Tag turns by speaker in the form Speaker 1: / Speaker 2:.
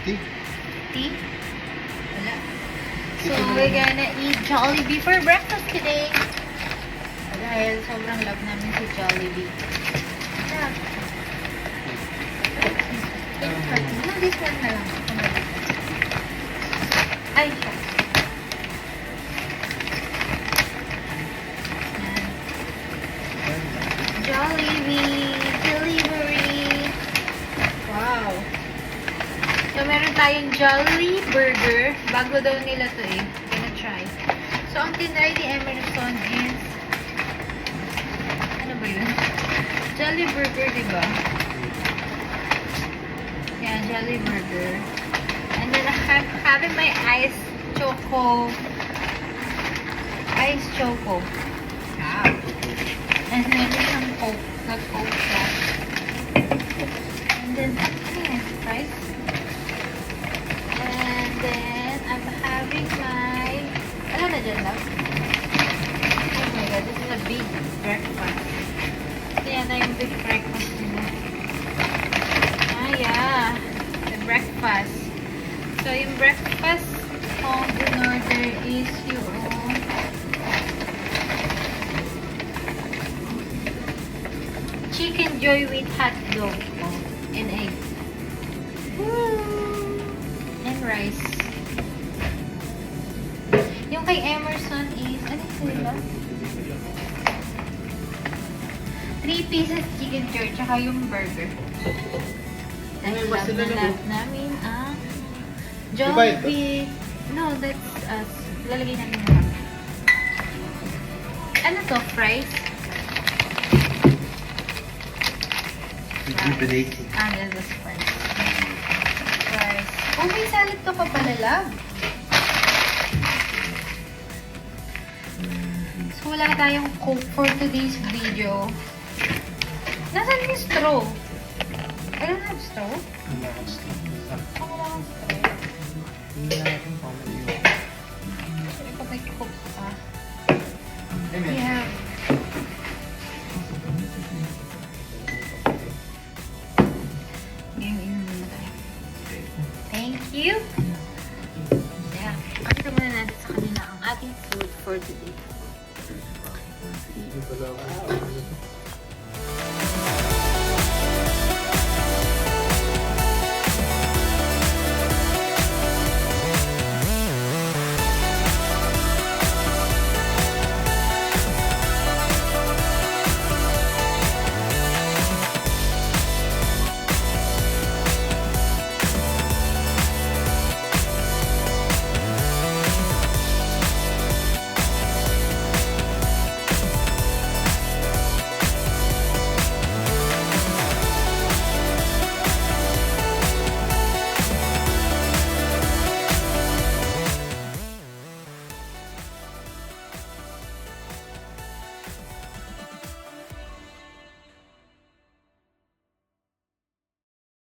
Speaker 1: Tea?
Speaker 2: Tea? Wala. So, we're gonna eat Jollibee for breakfast today. Dahil sobrang love namin si Jollibee. Yeah. No, this one na lang. Ay, siya. Jollibee delivery. Wow. So, meron tayong Jolly Burger. Bago daw nila to eh. Gonna try. So, ang tinry ni Emerson is ano ba yun? Jolly Burger, diba? Yeah, Jolly Burger. And then, I'm having my Ice Choco. Ice Choco. Wow. And then, some Coke. Nag-Coke siya. And then, ano yan? Fries? And then, I'm having my... Ano na dyan lang? Oh my god, this is a big breakfast. Yan na yung big breakfast nila. Ah, yeah. The breakfast. So, yung breakfast kong in-order is yung Chicken Joy with hot dog and egg. Woo! And rice. Yung kay Emerson is, ano sila? 3 pieces chicken joy, tsaka yung burger. That's love namin ang Jollibee. No, that's us. Lalagay namin na lang. Ano to? Fries?
Speaker 1: Rejuvenating.
Speaker 2: Ah, that's fries. Fries. Oh, may salad ka pa pala, love. So, wala tayong Coke for today's video. Nasaan yung straw? I don't have straw. Wala akong straw. So, ikaw may Coke pa. Yeah. Ngayon, inom muna tayo. Thank you. Yeah. Pakita muna natin sa kanila ang ating food for today.